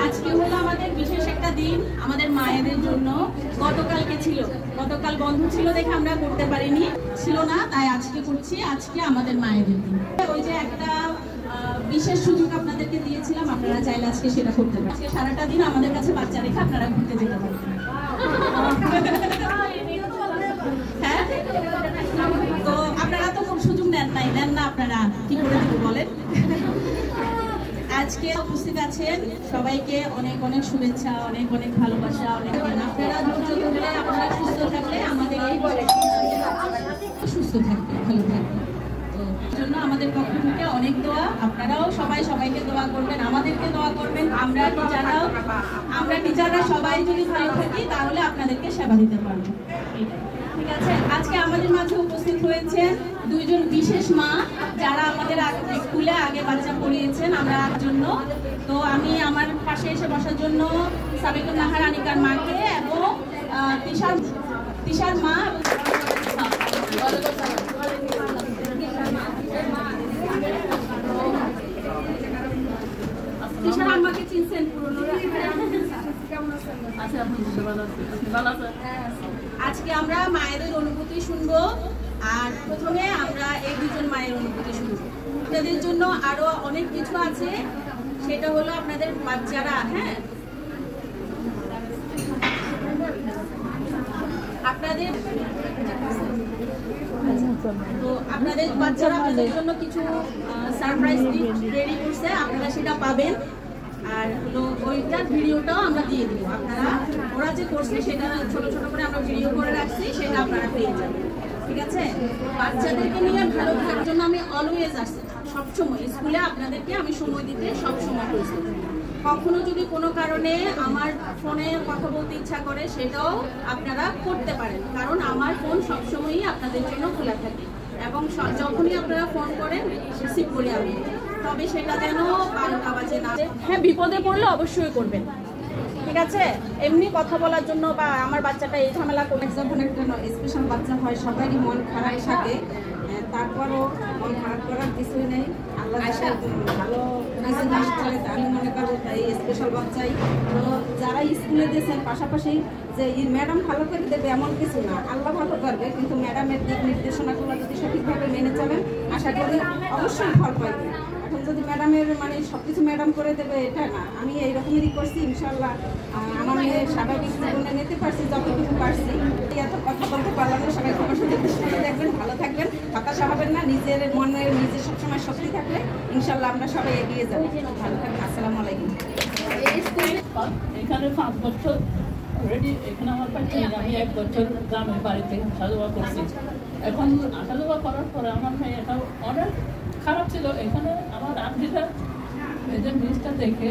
আজকে হলো আমাদের বিশেষ একটা দিন আমাদের মায়েদের জন্য। গতকালকে ছিল, গতকাল বন্ধ ছিল দেখে আমরা করতে পারিনি, ছিল না, তাই আজকে করছি। আজকে আমাদের মায়েদের দিন। ওই যে একটা বিশেষ সুযোগ আপনাদেরকে দিয়েছিলাম, আপনারা চাইলে আজকে সেটা করতে পারেন। আজকে সারাটা দিন আমাদের কাছে বাচ্চা রেখে আপনারা ঘুরতে যেতে পারবেন। হ্যাঁ, তো আপনারা তো খুব সুযোগ নেন না, আপনারা কি করে দেবো বলেন। আজকে উপস্থিত আছেন সবাইকে অনেক অনেক শুভেচ্ছা, অনেক অনেক ভালোবাসা। আপনারা ধৈর্য ধরলে, আপনারা সুস্থ থাকলে আমাদের এই সুস্থ থাকবে, ভালো থাকবে। তো জন্য আমাদের পক্ষ থেকে অনেক দোয়া। আপনারাও সবাই সবাইকে দোয়া করবেন, আমাদেরকে দোয়া করবেন। আমরা টিচাররা সবাই যদি ভালো থাকি তাহলে আপনাদেরকে সেবা দিতে পারবো। ঠিক আছে, আজকে আমাদের মাঝে উপস্থিত হয়েছেন দুইজন বিশেষ মা, যারা আমাদের স্কুলে আগে বাচ্চা পড়িয়েছেন আমরা জন্য। তো আমি আমার পাশে এসে বসার জন্য সাবিকুন নাহার আনিকার মাকে এবং তিশার মা তিশার আম্মাকে চিনছেন পুরনো। আজকে আমরা মায়েদের অনুভূতি শুনবো, আর প্রথমে আমরা এই দুজন মায়ের অনুভূতি শুনবো। আপনাদের জন্য আরো অনেক কিছু আছে, সেটা হলো আপনাদের বাচ্চারা, হ্যাঁ আপনাদের বাচ্চারা আপনাদের জন্য কিছু সারপ্রাইজ রেডি করছে, আপনারা সেটা পাবেন। আর হলো ওইটার ভিডিওটাও আমরা দিয়ে দিব। আপনারা ওরা যে করছে সেটা ছোট ছোট করে আমরা ভিডিও করে রাখছি, সেটা আপনারা পেয়ে যাবেন। ঠিক আছে, বাচ্চাদেরকে নিয়ে ভালো থাকার জন্য আমি অলওয়েজ আসছি, সবসময় স্কুলে আপনাদেরকে আমি সময় দিতে সবসময় করছি। কখনো যদি কোনো কারণে আমার ফোনে কথা বলতে ইচ্ছা করে সেটাও আপনারা করতে পারেন, কারণ আমার ফোন সবসময়ই আপনাদের জন্য খোলা থাকে এবং যখনই আপনারা ফোন করেন রিসিভ করি আমি। তবে সেটা যেন 12টা বাজে না। হ্যাঁ, বিপদে পড়লে অবশ্যই করবেন, ঠিক আছে। এমনি কথা বলার জন্য বা আমার বাচ্চাটা এই ঝামেলা করে, যখন একটা স্পেশাল বাচ্চা হয় সবারই মন খারাপ থাকে, তারপরও মন খারাপ করার কিছুই নেই। আল্লাহ ভালো করে, আমি মনে করবো এই স্পেশাল বাচ্চাই। তো যারা স্কুলে দিয়েছেন পাশাপাশি যে ম্যাডাম ভালো করে দেবে এমন কিছু না, আল্লাহ ভালো করবে, কিন্তু ম্যাডামের দিক নির্দেশনাগুলো যদি সঠিকভাবে মেনে চলেন আশা করি অবশ্যই ফল পাইবে। এখন যদি ম্যাডামের মানে সবকিছু ম্যাডাম করে দেবে এটা না, আমি এইরকমই করছি। ইনশাল্লাহ আমার মেয়ে স্বাভাবিক জীবনে নিতে পারছি যতটুকু পারছি। এত কথা বলতে পারলাম না, সবাই খবর শুনে দেখবেন, ভালো থাকবেন, হতাশা হবেন না। নিজের মনের নিজের সবসময় শক্তি থাকলে ইনশাল্লাহ আমরা সবাই এগিয়ে যাবো। ভালো থাকবেন, আসসালামু আলাইকুম। এখানে 5 বছর অলরেডি এখানে আমার বাচ্চা, আমি 1 বছর গ্রামের বাড়িতে আসা যাওয়া করছি। এখন আসা যাওয়া করার পরে আমার মেয়ে এটা অনেক খারাপ ছিল। এখানে আমার আন্টিটা এই যে জিনিসটা দেখে